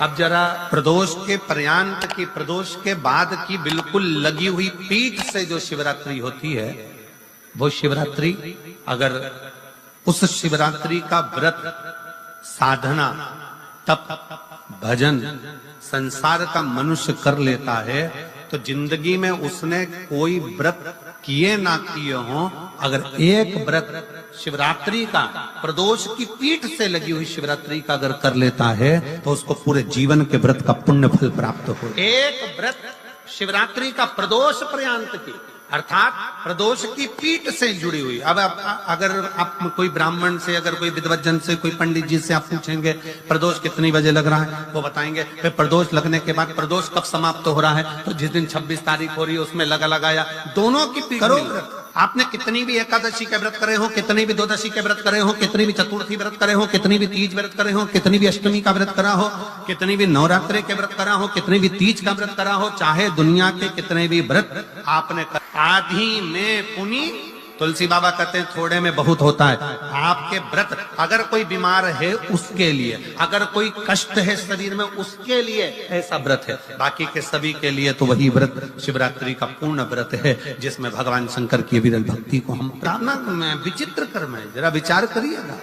अब जरा प्रदोष के पर्यांत की, प्रदोष के बाद की बिल्कुल लगी हुई पीठ से जो शिवरात्रि होती है, वो शिवरात्रि अगर उस शिवरात्रि का व्रत, साधना, तप, भजन, संसार का मनुष्य कर लेता है तो जिंदगी में उसने कोई व्रत किए ना किए हो, अगर एक व्रत शिवरात्रि का, प्रदोष की पीठ से लगी हुई शिवरात्रि का अगर कर लेता है तो उसको पूरे जीवन के व्रत का पुण्य फल प्राप्त हो। एक व्रत शिवरात्रि का प्रदोष पर्यंत की, अर्थात प्रदोष की पीठ से जुड़ी हुई। अब अगर आप कोई ब्राह्मण से, अगर कोई विद्वज्जन से, कोई पंडित जी से आप पूछेंगे प्रदोष कितनी बजे लग रहा है, वो बताएंगे। फिर प्रदोष लगने के बाद प्रदोष कब समाप्त हो रहा है, तो जिस दिन 26 तारीख हो रही है उसमें लगाया। दोनों की पीठ करो। आपने कितनी भी एकादशी के व्रत करे हो, कितनी भी द्वादशी के व्रत करे हो, कितनी भी चतुर्थी व्रत करे हो, कितनी भी तीज व्रत करे हो, कितनी भी अष्टमी का व्रत करा हो, कितनी भी नवरात्रि के व्रत करा हो, कितनी भी तीज का व्रत करा हो, चाहे दुनिया के कितने भी व्रत आपने आधी में पुनी, तुलसी बाबा कहते हैं थोड़े में बहुत होता है। आपके व्रत, अगर कोई बीमार है उसके लिए, अगर कोई कष्ट है शरीर में उसके लिए ऐसा व्रत है, बाकी के सभी के लिए तो वही व्रत शिवरात्रि का पूर्ण व्रत है, जिसमें भगवान शंकर की विरल भक्ति को हम प्रार्थना में विचित्र कर्म है। जरा विचार करिएगा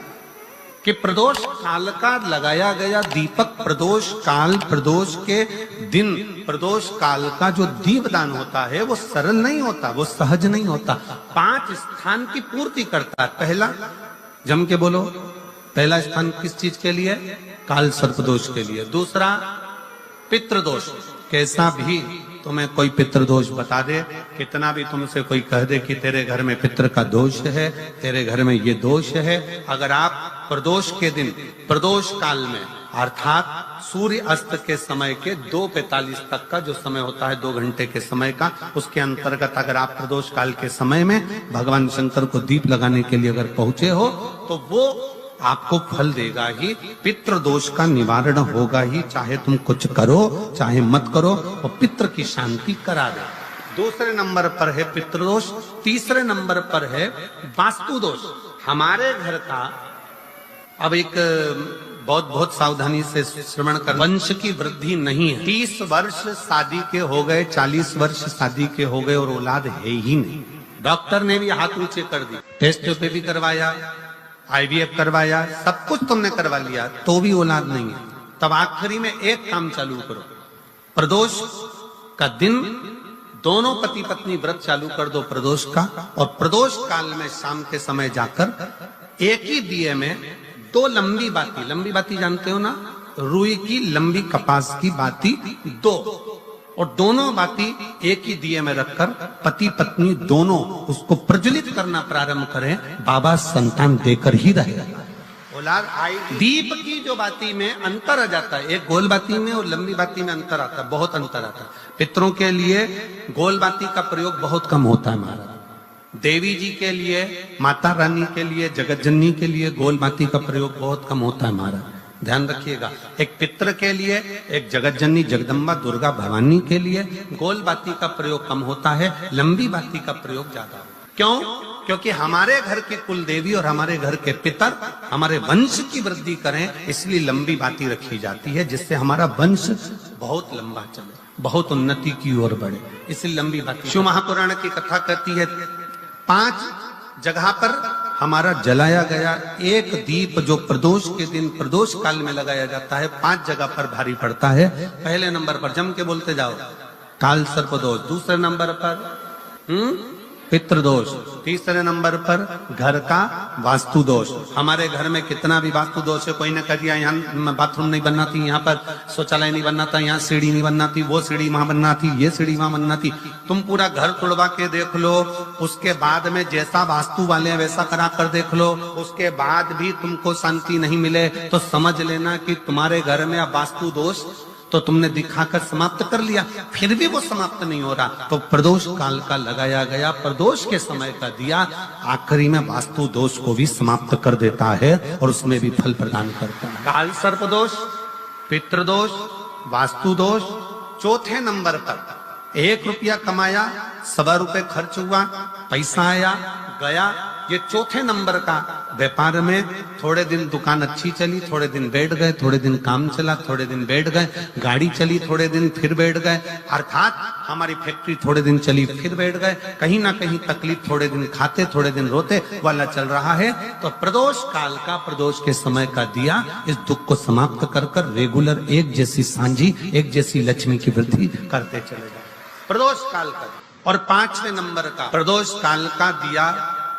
कि प्रदोष काल का लगाया गया दीपक, प्रदोष काल, प्रदोष के दिन, प्रदोष काल का जो दीपदान होता है वो सरल नहीं होता, वो सहज नहीं होता। 5 स्थान की पूर्ति करता है। पहला, जम के बोलो, पहला स्थान किस चीज के लिए? काल सर्पदोष के लिए। दूसरा, पितृदोष। कैसा भी तुम्हें कोई पितृदोष बता दे, कितना भी तुमसे कोई कह दे कि तेरे घर में पितृ का दोष है, तेरे घर में ये दोष है, अगर आप प्रदोष के दिन, प्रदोष काल में, अर्थात सूर्य अस्त के समय के 2:45 तक का जो समय होता है, 2 घंटे के समय का, उसके अंतर्गत अगर आप प्रदोष काल के समय में भगवान शंकर को दीप लगाने के लिए अगर पहुंचे हो तो वो आपको फल देगा ही, पितृ दोष का निवारण होगा ही, चाहे तुम कुछ करो चाहे मत करो, और पितृ की शांति करा दे। दूसरे नंबर पर है पितृदोष। तीसरे नंबर पर है वास्तु दोष। हमारे घर का, अब एक बहुत सावधानी से श्रवण कर, वंश की वृद्धि नहीं है। 30 वर्ष शादी के हो गए, 40 वर्ष शादी के हो गए और औलाद है ही नहीं। डॉक्टर ने भी हाथ ऊंचे कर दी, टेस्ट पे भी करवाया, IVF करवाया, सब कुछ तुमने करवा लिया, तो भी औलाद नहीं है। तब आखिरी में एक काम चालू करो, प्रदोष का दिन दोनों पति पत्नी व्रत चालू कर दो प्रदोष का, और प्रदोष काल में शाम के समय जाकर एक ही दिए में 2 लंबी बाती जानते हो ना, रुई की लंबी कपास की बाती 2, और दोनों बाती एक ही दिए में रखकर पति पत्नी दोनों उसको प्रज्वलित करना प्रारंभ करें, बाबा संतान देकर ही रहेगा। औलाद आएगी। दीप की जो बाती में अंतर आ जाता है, एक गोल बाती में और लंबी बाती में अंतर आता है, बहुत अंतर आता है। पितरों के लिए गोल बाती का प्रयोग बहुत कम होता है महाराज। देवी जी के लिए, माता रानी के लिए, जगत जननी के लिए गोल बाती का प्रयोग बहुत कम होता है महाराज, ध्यान रखिएगा। एक पितृ के लिए, एक जगत जननी जगदम्बा दुर्गा भवानी के लिए गोल बाती का प्रयोग कम होता है, लंबी बाती का प्रयोग ज्यादा। क्यों? क्योंकि हमारे घर की कुल देवी और हमारे घर के पितर हमारे वंश की वृद्धि करें, इसलिए लंबी बाती रखी जाती है, जिससे हमारा वंश बहुत लंबा चले, बहुत उन्नति की ओर बढ़े, इसलिए लंबी बाती। शिव महापुराण की कथा कहती है 5 जगह पर हमारा जलाया गया एक दीप जो प्रदोष के दिन, प्रदोष काल में लगाया जाता है, 5 जगह पर भारी पड़ता है। पहले नंबर पर, जम के बोलते जाओ, काल सर्पदोष। दूसरे नंबर पर पितृदोष। तीसरे नंबर पर घर का वास्तु दोष। हमारे घर में कितना भी वास्तु दोष है, कोई ने कह दिया यहाँ बाथरूम नहीं बनना थी, यहाँ पर शौचालय नहीं बनना था, यहाँ सीढ़ी नहीं बनना थी, वो सीढ़ी वहां बनना थी, ये सीढ़ी वहां बनना थी। तुम पूरा घर तुड़वा के देख लो, उसके बाद में जैसा वास्तु वाले वैसा करा कर देख लो, उसके बाद भी तुमको शांति नहीं मिले तो समझ लेना कि तुम्हारे घर में अब वास्तु दोष तो तुमने दिखाकर समाप्त कर लिया, फिर भी वो समाप्त नहीं हो रहा, तो प्रदोष काल का लगाया गया प्रदोष के समय का दिया आखिरी में वास्तु दोष को भी समाप्त कर देता है और उसमें भी फल प्रदान करता है। काल सर्प दोष, पितृदोष, वास्तु दोष। चौथे नंबर पर 1 रुपया कमाया, 1.25 रुपए खर्च हुआ, पैसा आया गया, ये चौथे नंबर का व्यापार में थोड़े दिन दुकान अच्छी चली, थोड़े दिन बैठ गए, थोड़े दिन काम चला, थोड़े दिन बैठ गए, गाड़ी चली, थोड़े दिन फिर बैठ गए, अर्थात हमारी फैक्ट्री थोड़े दिन चली फिर बैठ गए, कहीं ना कहीं तकलीफ, थोड़े दिन खाते थोड़े दिन रोते वाला चल रहा है। तो प्रदोष काल का, प्रदोष के समय का दिया इस दुख को समाप्त कर कर रेगुलर एक जैसी सांझी, एक जैसी लक्ष्मी की वृद्धि करते चले जाए। प्रदोष काल का। और 5वें नंबर का प्रदोष काल का दिया,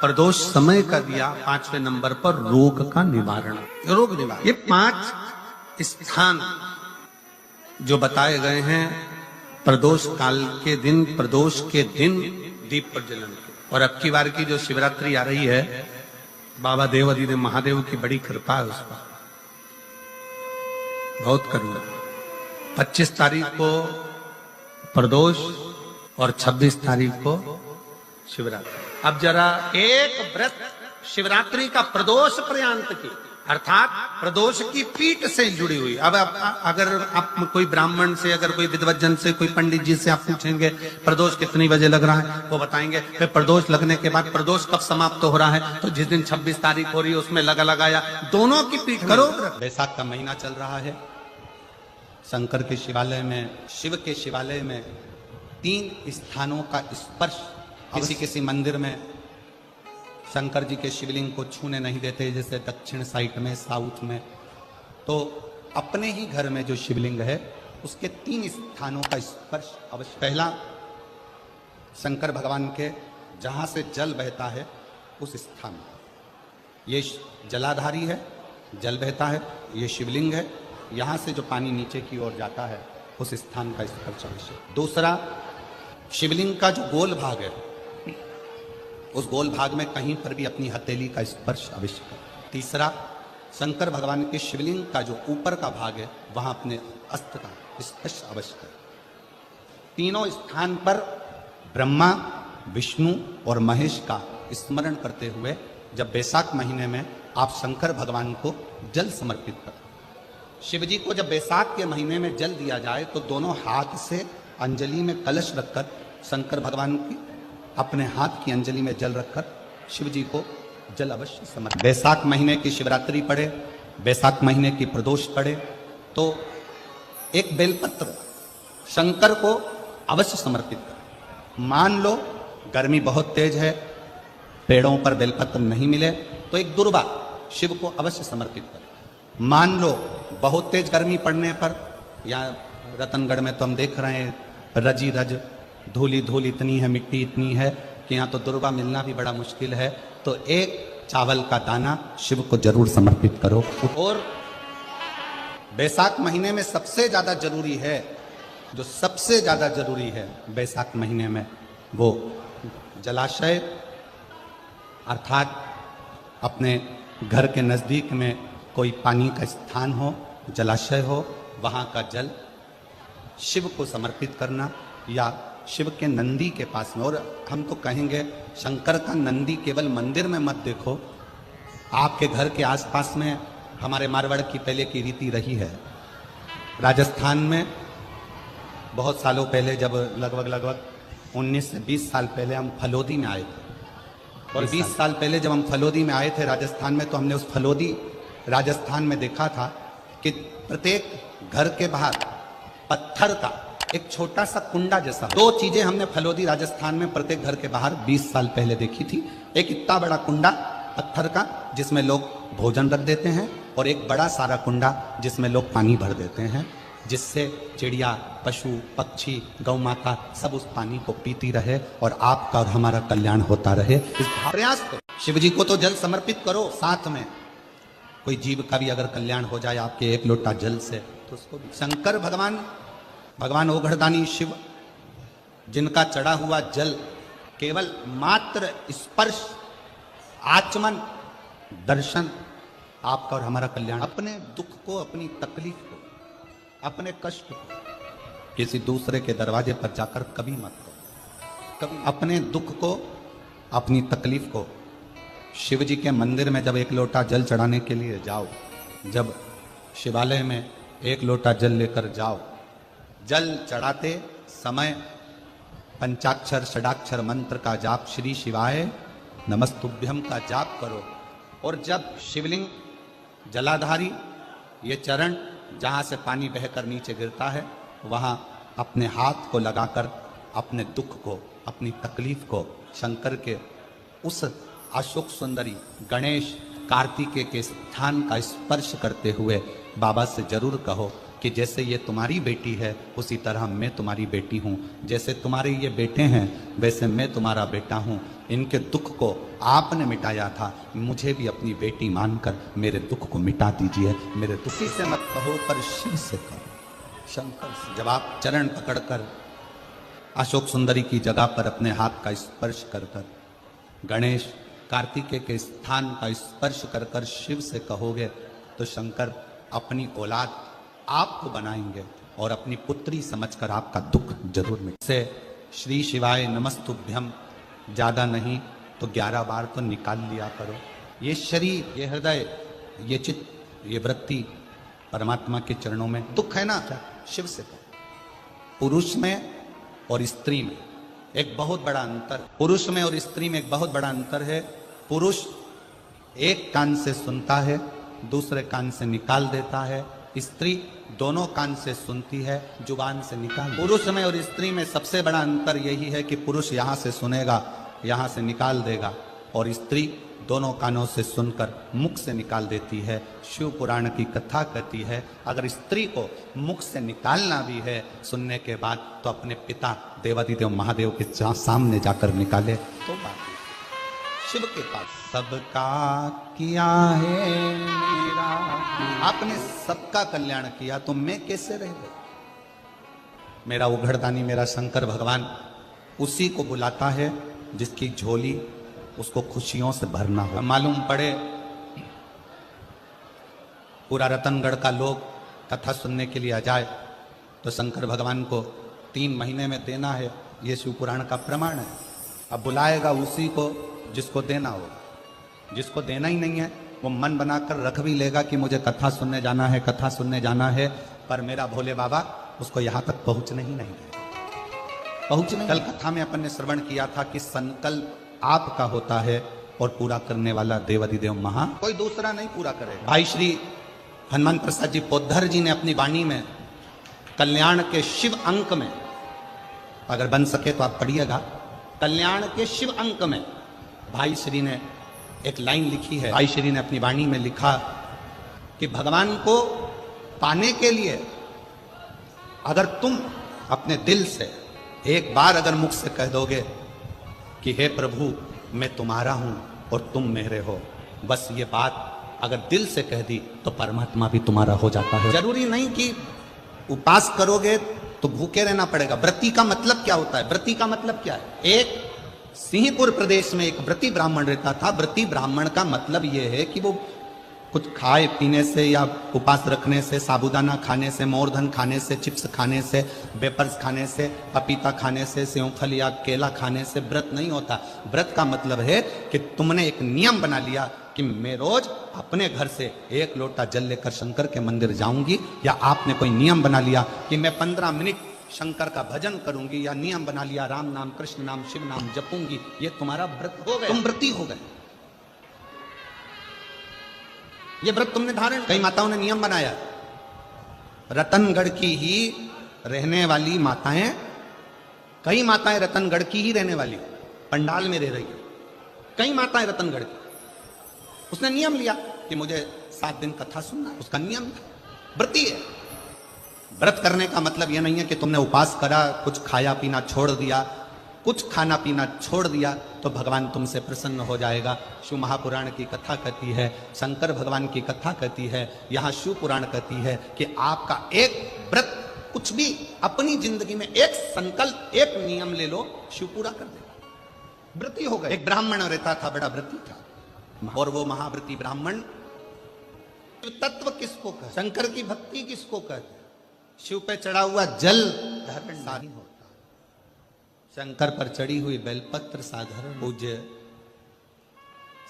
प्रदोष समय का दिया 5वें नंबर पर रोग का निवारण, रोग निवारण। ये 5 स्थान जो बताए गए हैं प्रदोष काल के दिन, प्रदोष के दिन दीप प्रज्वलन के। और अब की बार की जो शिवरात्रि आ रही है, बाबा देवाधिदेव महादेव की बड़ी कृपा है उस पर, बहुत करुणा। 25 तारीख को प्रदोष और 26 तारीख को शिवरात्रि। अब जरा एक व्रत शिवरात्रि का प्रदोष पर्यंत की, अर्थात प्रदोष की पीठ से जुड़ी हुई। अब अगर आप कोई ब्राह्मण से, अगर कोई विद्वज्जन से, कोई पंडित जी से आप पूछेंगे प्रदोष कितनी बजे लग रहा है, वो बताएंगे। फिर प्रदोष लगने के बाद प्रदोष कब समाप्त हो रहा है, तो जिस दिन 26 तारीख हो रही है उसमें लगाया दोनों की पीठ करो। वैशाख का महीना चल रहा है, शंकर के शिवालय में, शिव के शिवालय में 3 स्थानों का स्पर्श, किसी मंदिर में शंकर जी के शिवलिंग को छूने नहीं देते, जैसे दक्षिण साइड में, साउथ में। तो अपने ही घर में जो शिवलिंग है उसके 3 स्थानों का स्पर्श अवश्य। पहला शंकर भगवान के जहां से जल बहता है उस स्थान, ये जलाधारी है, जल बहता है, ये शिवलिंग है, यहां से जो पानी नीचे की ओर जाता है उस स्थान का स्पर्श अवश्य। दूसरा, शिवलिंग का जो गोल भाग है उस गोल भाग में कहीं पर भी अपनी हथेली का स्पर्श अवश्य करें। तीसरा, शंकर भगवान के शिवलिंग का जो ऊपर का भाग है वहां अपने अस्त्र का स्पर्श अवश्य करें। तीनों स्थान पर ब्रह्मा, विष्णु और महेश का स्मरण करते हुए जब वैशाख महीने में आप शंकर भगवान को जल समर्पित करें। शिव जी को जब वैशाख के महीने में जल दिया जाए तो दोनों हाथ से अंजलि में कलश रखकर शंकर भगवान की अपने हाथ की अंजलि में जल रखकर शिव जी को जल अवश्य समर्पित। वैशाख महीने की शिवरात्रि पड़े, वैशाख महीने की प्रदोष पड़े तो एक बेलपत्र शंकर को अवश्य समर्पित करें। मान लो गर्मी बहुत तेज है, पेड़ों पर बेलपत्र नहीं मिले तो एक दुर्वा शिव को अवश्य समर्पित करें। मान लो बहुत तेज गर्मी पड़ने पर, या रतनगढ़ में तो हम देख रहे हैं रजी रज धूली धूल इतनी है, मिट्टी इतनी है कि यहाँ तो दुर्वा मिलना भी बड़ा मुश्किल है, तो एक चावल का दाना शिव को जरूर समर्पित करो। और वैशाख महीने में सबसे ज्यादा जरूरी है, जो सबसे ज्यादा जरूरी है वैशाख महीने में, वो जलाशय, अर्थात अपने घर के नजदीक में कोई पानी का स्थान हो, जलाशय हो, वहां का जल शिव को समर्पित करना, या शिव के नंदी के पास में। और हम तो कहेंगे शंकर का नंदी केवल मंदिर में मत देखो, आपके घर के आसपास में। हमारे मारवाड़ की पहले की रीति रही है, राजस्थान में बहुत सालों पहले, जब लगभग 19 से 20 साल पहले हम फलोदी में आए थे, और 20 साल पहले जब हम फलोदी में आए थे राजस्थान में, तो हमने उस फलोदी राजस्थान में देखा था कि प्रत्येक घर के बाहर पत्थर का एक छोटा सा कुंडा जैसा, 2 चीजें हमने फलोदी राजस्थान में प्रत्येक घर के बाहर 20 साल पहले देखी थी। एक इतना बड़ा कुंडा पत्थर का जिसमें लोग भोजन रख देते हैं, और एक बड़ा सारा कुंडा जिसमें लोग पानी भर देते हैं, जिससे चिड़िया, पशु, पक्षी, गौ माता सब उस पानी को पीती रहे और आपका और हमारा कल्याण होता रहे। इस प्रयास करो। शिव जी को तो जल समर्पित करो, साथ में कोई जीव का भी अगर कल्याण हो जाए आपके एक लोटा जल से, तो उसको भी। शंकर भगवान ओघड़दानी शिव, जिनका चढ़ा हुआ जल केवल मात्र स्पर्श, आचमन, दर्शन, आपका और हमारा कल्याण। अपने दुख को, अपनी तकलीफ को, अपने कष्ट को किसी दूसरे के दरवाजे पर जाकर कभी मत करो। कभी अपने दुख को, अपनी तकलीफ को शिव जी के मंदिर में जब एक लोटा जल चढ़ाने के लिए जाओ, जब शिवालय में एक लोटा जल लेकर जाओ, जल चढ़ाते समय पंचाक्षर षडाक्षर मंत्र का जाप, श्री शिवाय नमस्तुभ्यम का जाप करो। और जब शिवलिंग जलाधारी ये चरण जहां से पानी बहकर नीचे गिरता है, वहां अपने हाथ को लगाकर अपने दुख को, अपनी तकलीफ को शंकर के उस अशोक सुंदरी गणेश कार्तिकेय के स्थान का स्पर्श करते हुए बाबा से जरूर कहो कि जैसे ये तुम्हारी बेटी है उसी तरह मैं तुम्हारी बेटी हूँ, जैसे तुम्हारे ये बेटे हैं वैसे मैं तुम्हारा बेटा हूँ। इनके दुख को आपने मिटाया था, मुझे भी अपनी बेटी मानकर मेरे दुख को मिटा दीजिए। मेरे दुखी से मत कहो पर शिव से कहो, शंकर से। जब आप चरण पकड़कर अशोक सुंदरी की जगह पर अपने हाथ का स्पर्श कर कर गणेश कार्तिकेय के स्थान का स्पर्श कर कर शिव से कहोगे तो शंकर अपनी औलाद आपको बनाएंगे और अपनी पुत्री समझकर आपका दुख जरूर मिटे। से श्री शिवाय नमस्तुभ्यम ज्यादा नहीं तो 11 बार तो निकाल लिया करो। ये शरीर, ये हृदय, ये चित्त, ये वृत्ति परमात्मा के चरणों में। दुख है ना, शिव से कहो। पुरुष में और स्त्री में एक बहुत बड़ा अंतर, पुरुष में और स्त्री में एक बहुत बड़ा अंतर है। पुरुष एक कान से सुनता है, दूसरे कान से निकाल देता है। स्त्री दोनों कान से सुनती है, जुबान से निकाल। पुरुष में और स्त्री में सबसे बड़ा अंतर यही है कि पुरुष यहां से सुनेगा, यहां से निकाल देगा, और स्त्री दोनों कानों से सुनकर मुख से निकाल देती है। शिव पुराण की कथा कहती है अगर स्त्री को मुख से निकालना भी है सुनने के बाद तो अपने पिता देवादिदेव महादेव के सामने जाकर निकाले तो बात शिव के पास। सबका किया है मेरा, आपने सबका कल्याण किया तो मैं कैसे रह गई। मेरा उघड़दानी, मेरा शंकर भगवान उसी को बुलाता है जिसकी झोली उसको खुशियों से भरना हो। मालूम पड़े पूरा रतनगढ़ का लोग कथा सुनने के लिए आ जाए तो शंकर भगवान को 3 महीने में देना है, ये शिव पुराण का प्रमाण है। अब बुलाएगा उसी को जिसको देना हो, जिसको देना ही नहीं है वो मन बनाकर रख भी लेगा कि मुझे कथा सुनने जाना है, कथा सुनने जाना है, पर मेरा भोले बाबा उसको यहां तक पहुंचने ही नहीं है। पहुंचने कल कथा में अपन ने श्रवण किया था कि संकल्प आपका होता है और पूरा करने वाला देवादिदेव महा, कोई दूसरा नहीं पूरा करेगा। भाई श्री हनुमान प्रसाद जी पोद्धर जी ने अपनी वाणी में कल्याण के शिव अंक में, अगर बन सके तो आप पढ़िएगा, कल्याण के शिव अंक में भाई श्री ने एक लाइन लिखी है। भाई श्री ने अपनी वाणी में लिखा कि भगवान को पाने के लिए अगर तुम अपने दिल से एक बार अगर मुख से कह दोगे कि हे प्रभु मैं तुम्हारा हूं और तुम मेरे हो, बस ये बात अगर दिल से कह दी तो परमात्मा भी तुम्हारा हो जाता है। जरूरी नहीं कि उपास करोगे तो भूखे रहना पड़ेगा। व्रती का मतलब क्या होता है? व्रती का मतलब क्या है? एक सिंहपुर प्रदेश में एक व्रती ब्राह्मण रहता था। व्रती ब्राह्मण का मतलब यह है कि वो कुछ खाए पीने से या उपास रखने से, साबूदाना खाने से, मोरधन खाने से, चिप्स खाने से, वेपर्स खाने से, पपीता खाने से, सेवफल या केला खाने से व्रत नहीं होता। व्रत का मतलब है कि तुमने एक नियम बना लिया कि मैं रोज अपने घर से 1 लोटा जल लेकर शंकर के मंदिर जाऊंगी, या आपने कोई नियम बना लिया कि मैं 15 मिनट शंकर का भजन करूंगी, या नियम बना लिया राम नाम, कृष्ण नाम, शिव नाम जपूंगी, ये तुम्हारा व्रत हो गया, तुम व्रती हो गए। ये व्रत तुमने धारण। कई माताओं ने नियम बनाया, रतनगढ़ की ही रहने वाली माताएं, कई माताएं रतनगढ़ की ही रहने वाली पंडाल में रह रही है, कई माताएं रतनगढ़ की। उसने नियम लिया कि मुझे 7 दिन कथा सुनना है, उसका नियम व्रती है। व्रत करने का मतलब यह नहीं है कि तुमने उपास करा, कुछ खाया पीना छोड़ दिया, कुछ खाना पीना छोड़ दिया तो भगवान तुमसे प्रसन्न हो जाएगा। शिव महापुराण की कथा कहती है, शंकर भगवान की कथा कहती है, यहाँ शिव पुराण कहती है कि आपका एक व्रत, कुछ भी अपनी जिंदगी में एक संकल्प, एक नियम ले लो, शिव पूरा कर देगा। व्रती हो गए। एक ब्राह्मण रहता था, बड़ा व्रती था, और वो महाव्रती ब्राह्मण तत्व किसको कहते, शंकर की भक्ति किसको कहते, शिव पे चढ़ा हुआ जल धारण नहीं होता, शंकर पर चढ़ी हुई बेलपत्र साधारण। पूज्य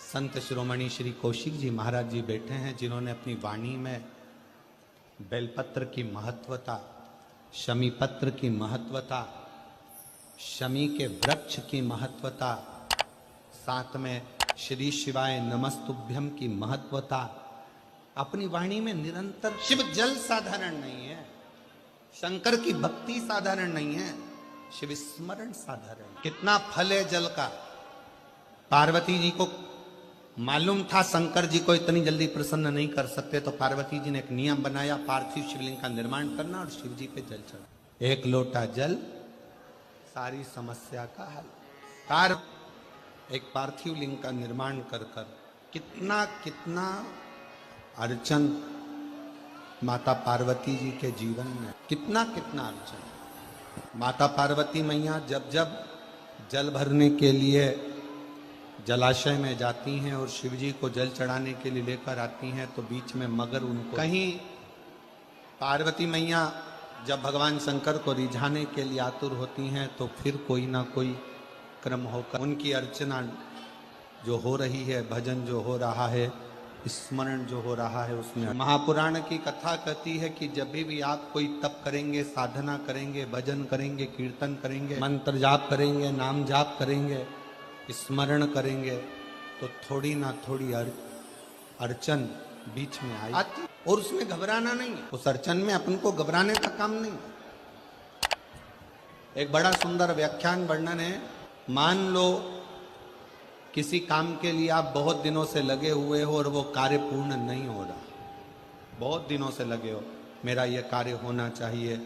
संत शिरोमणि श्री कौशिक जी महाराज जी बैठे हैं, जिन्होंने अपनी वाणी में बेलपत्र की महत्वता, शमी पत्र की महत्वता, शमी के वृक्ष की महत्वता, साथ में श्री शिवाय नमस्तुभ्यम की महत्वता अपनी वाणी में निरंतर। शिव जल साधारण नहीं है, शंकर की भक्ति साधारण नहीं है, शिव स्मरण साधारण। कितना फल है जल का। पार्वती जी को मालूम था शंकर जी को इतनी जल्दी प्रसन्न नहीं कर सकते, तो पार्वती जी ने एक नियम बनाया, पार्थिव शिवलिंग का निर्माण करना और शिव जी पे जल चढ़ा। एक लोटा जल सारी समस्या का हल। एक पार्थिव लिंग का निर्माण कर कर कितना कितना अर्चन माता पार्वती जी के जीवन में, कितना कितना अर्चन। माता पार्वती मैया जब जब जल भरने के लिए जलाशय में जाती हैं और शिव जी को जल चढ़ाने के लिए लेकर आती हैं, तो बीच में मगर उनको कहीं पार्वती मैया जब भगवान शंकर को रिझाने के लिए आतुर होती हैं, तो फिर कोई ना कोई क्रम होकर उनकी अर्चना जो हो रही है, भजन जो हो रहा है, स्मरण जो हो रहा है, उसमें महापुराण की कथा कहती है कि जब भी आप कोई तप करेंगे, साधना करेंगे, भजन करेंगे, कीर्तन करेंगे, मंत्र जाप करेंगे, नाम जाप करेंगे, स्मरण करेंगे, तो थोड़ी ना थोड़ी अर्चन बीच में आती, और उसमें घबराना नहीं है। उस अर्चन में अपन को घबराने का काम नहीं है। एक बड़ा सुंदर व्याख्यान वर्णन है। मान लो किसी काम के लिए आप बहुत दिनों से लगे हुए हो और वो कार्य पूर्ण नहीं हो रहा, बहुत दिनों से लगे हो, मेरा ये कार्य होना चाहिए,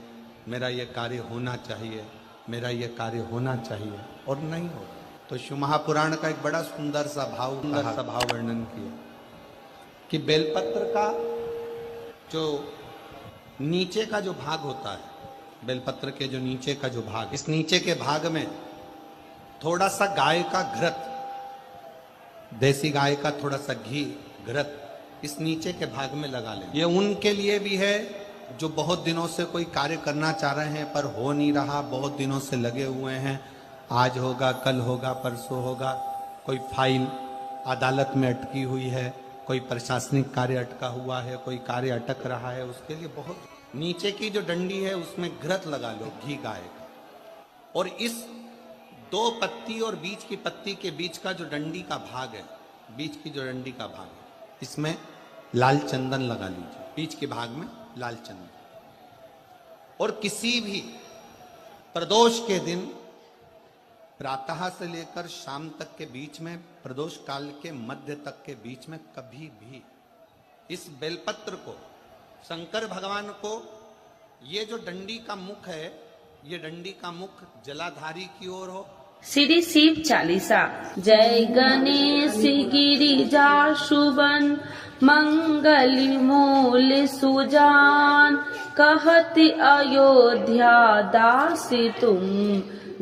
मेरा ये कार्य होना चाहिए, मेरा ये कार्य होना चाहिए, और नहीं हो रहा। तो शिव महापुराण का एक बड़ा सुंदर सा भाव वर्णन किया कि बेलपत्र का जो नीचे का जो भाग होता है, बेलपत्र के जो नीचे का जो भाग, इस नीचे के भाग में थोड़ा सा गाय का घृत, देसी गाय का थोड़ा सा घी घृत इस नीचे के भाग में लगा लें। ये उनके लिए भी है जो बहुत दिनों से कोई कार्य करना चाह रहे हैं पर हो नहीं रहा, बहुत दिनों से लगे हुए हैं, आज होगा, कल होगा, परसों होगा, कोई फाइल अदालत में अटकी हुई है, कोई प्रशासनिक कार्य अटका हुआ है, कोई कार्य अटक रहा है, उसके लिए बहुत नीचे की जो डंडी है उसमें घृत लगा लो, घी गाय का, और इस दो पत्ती और बीच की पत्ती के बीच का जो डंडी का भाग है, बीच की जो डंडी का भाग है, इसमें लाल चंदन लगा लीजिए, बीच के भाग में लाल चंदन। और किसी भी प्रदोष के दिन प्रातः से लेकर शाम तक के बीच में, प्रदोष काल के मध्य तक के बीच में कभी भी इस बेलपत्र को, शंकर भगवान को, ये जो डंडी का मुख है, ये डंडी का मुख जलाधारी की ओर हो। श्री शिव चालीसा। जय गणेश गिरिजा शुभन मंगली मूल सुजान, कहति अयोध्या दासी तुम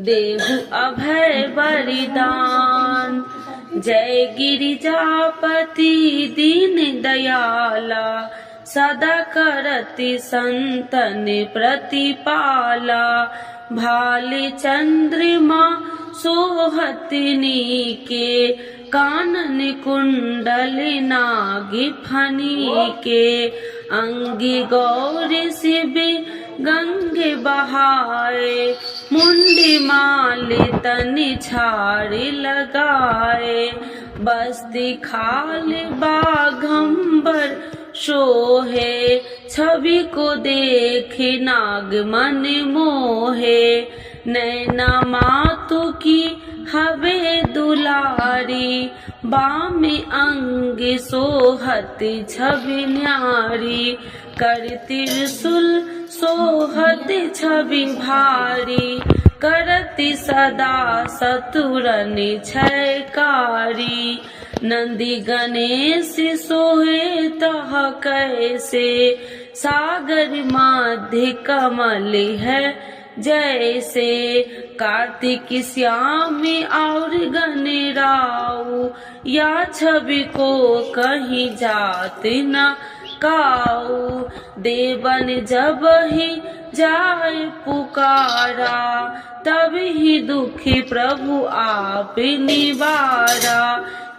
देहु अभय वरदान। जय गिरिजापति दीन दयाला, सदा करति संतन प्रतिपाला। भाले चंद्रमा सोहतनी के, कानन कुंडल नागी फनी के। अंगी गौरी शिव गंगे बहाए, मुंडी माले तनि छाड़ी लगाए। बस्ती खाल बाघंबर शोहे, छवि को देखे नाग मन मोहे। नैना मातु की हवे दुलारी, बामे अंग सोहत छवि न्यारी। कर त्रिशूल सोहत छवि भारी, करति सदा सतुरन छयकारी। नंदी गणेश सोहे तह कैसे, सागर मध्य कमल है जैसे। कार्तिक श्याम और गणराऊ, या छवि को कहीं जात न काऊ। देवन जब ही जाए पुकारा, तब ही दुखी प्रभु आप निवारा।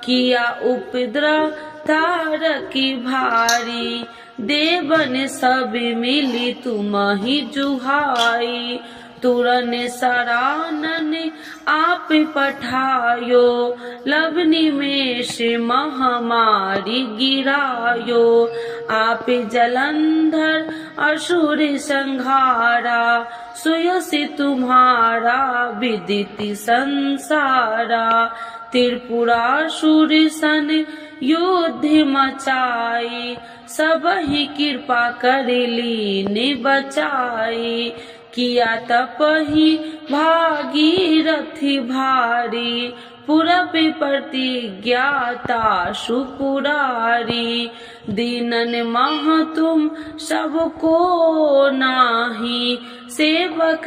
किया उपद्रव तारकी भारी, देवन सब मिली तुम ही जुहाई। तुरन सरानन आप पठायो, लवनी में से महामारी गिरायो। आप जलंधर असुर संहारा, सुयसि तुम्हारा विदित संसारा। त्रिपुरासुर सन युद्ध मचाई, सबहि कृपा कर लीन बचाई। किया तपहि भागीरथी भारी, पूरब प्रतिज्ञाता सुपुरारी। दीनन मह तुम सबको नाही, सेवक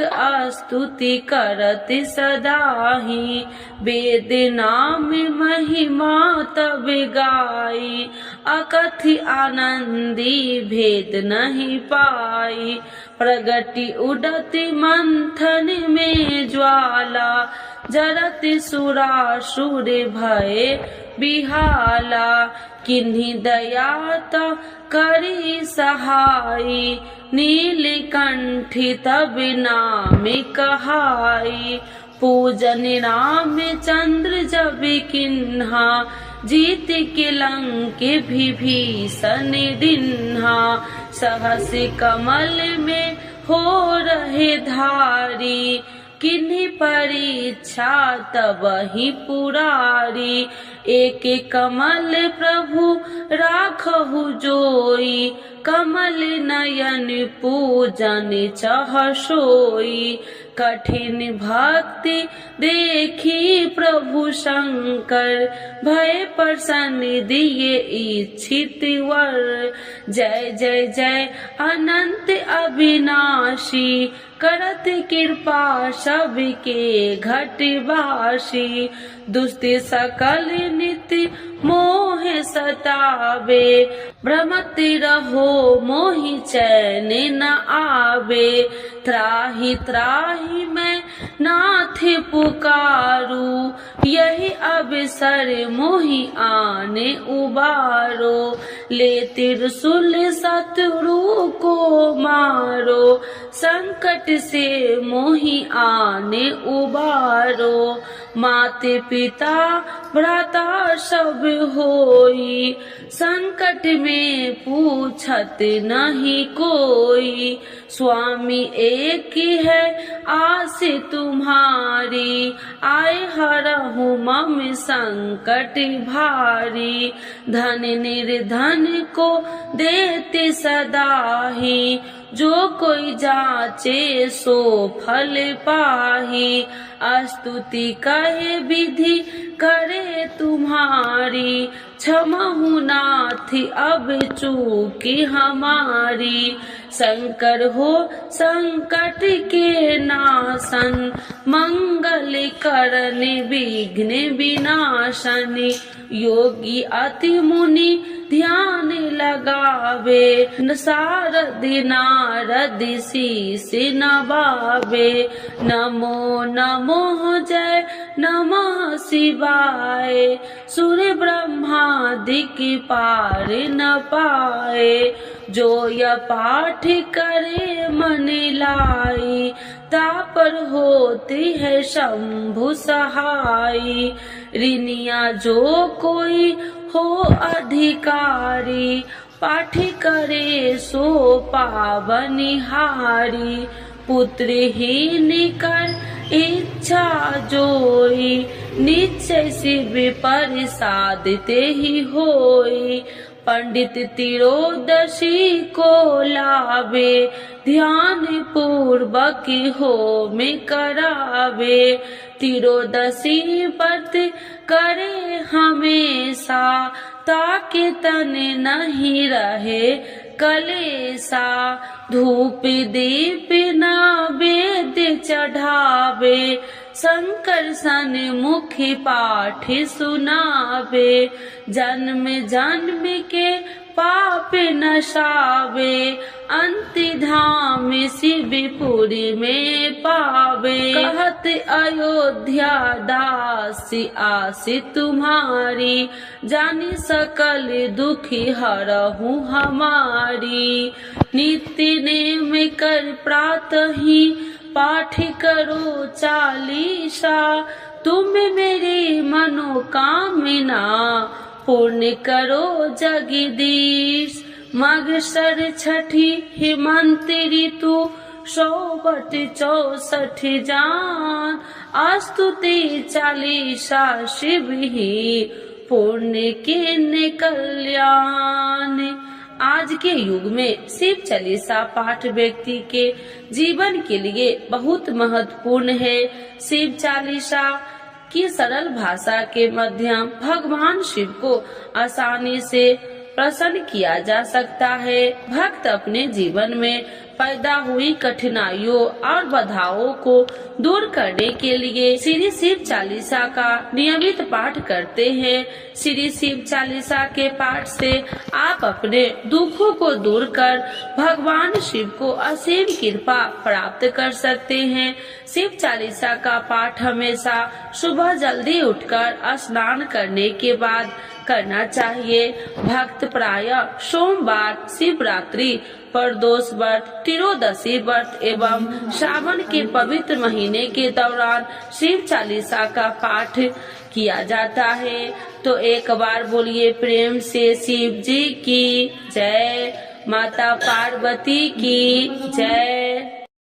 स्तुति करत सदाही। वेद नाम महिमा तब गाई, अकथि आनंदी भेद नहीं पाई। प्रगति उडति मंथन में ज्वाला, जरत सुरासुर भय बिहाला। किन्हीं दयात करी सहाई, नीलकंठी तब नाम कहाई। पूजन राम चंद्र जब किन्हा, जीत के लंक विभीषण दिन्हा। सहस कमल में हो रहे धारी, किन्हीं परीक्षा तब ही पुरारी। एक कमल प्रभु राखहु जोई, कमल नयन पूजन चह सोई। कठिन भक्ति देखी प्रभु शंकर, भय प्रसन्न दिए इच्छित वर। जय जय जय अनंत अविनाशी, करत कृपा सबके घटवासी। दुष्ट सकल नित्य मोह सतावे, भ्रमत रहो मोहि चैन न आवे। त्राहि त्राहि मैं नाथ पुकारू, यही अवसर मोहि आने उबारो। ले त्रिशूल शत्रु को मारो, संकट से मोहि आने उबारो। माते पिता भ्राता सब होई, संकट में पूछत नहीं कोई। स्वामी एक है आस तुम्हारी, आए हरहु मम संकट भारी। धन निर्धन को देते सदाही, जो कोई जाचे सो फल पाही। स्तुति कहे विधि करे तुम्हारी, क्षमहु नाथ अब चूकी हमारी। शंकर हो संकट के नाशन, मंगल करन विघ्न विनाशन। योगी अति मुनि ध्यान लगावे, सारद नारद शीस नवावे। नमो नमो जय नमः शिवाय, सुर ब्रह्मादिक पार न पाए। जो यह पाठ करे मन लाई, तापर होती है शंभु सहाई। ऋनिया जो कोई हो अधिकारी, पाठ करे सो पावनिहारी। पुत्रहीन कर इच्छा जोई, निश्चय शिव प्रसाद ते ही होई। पंडित तिरोदशी को लावे, ध्यान पूर्वक होम करावे। तिरोदशी व्रत करे हमेशा, ताकि तन नहीं रहे कलेसा। धूप दीप नैवेद्य चढ़ावे, शंकर सन मुखी पाठ सुनावे। जन्म जन्म के पाप नशावे, अंत धाम शिवपुरी में पावे। कहत अयोध्या दासी आसी तुम्हारी, जानी सकल दुखी हरहु हमारी। नित्य नेम कर प्रातः ही पाठ करो चालीसा, तुम मेरी मनोकामना पूर्ण करो जगदीश। माघ छठी हेमंत ऋतु 164 जान, स्तुति चालीसा शिव ही पुण्य के कल्याण। आज के युग में शिव चालीसा पाठ व्यक्ति के जीवन के लिए बहुत महत्वपूर्ण है। शिव चालीसा की सरल भाषा के माध्यम भगवान शिव को आसानी से प्रसन्न किया जा सकता है। भक्त अपने जीवन में पैदा हुई कठिनाइयों और बाधाओं को दूर करने के लिए श्री शिव चालीसा का नियमित पाठ करते हैं। श्री शिव चालीसा के पाठ से आप अपने दुखों को दूर कर भगवान शिव को असीम कृपा प्राप्त कर सकते हैं। शिव चालीसा का पाठ हमेशा सुबह जल्दी उठकर स्नान करने के बाद करना चाहिए। भक्त प्रायः सोमवार, शिवरात्रि, प्रदोष व्रत, त्रयोदशी व्रत एवं श्रावण के पवित्र महीने के दौरान शिव चालीसा का पाठ किया जाता है। तो एक बार बोलिए प्रेम से शिव जी की जय, माता पार्वती की जय।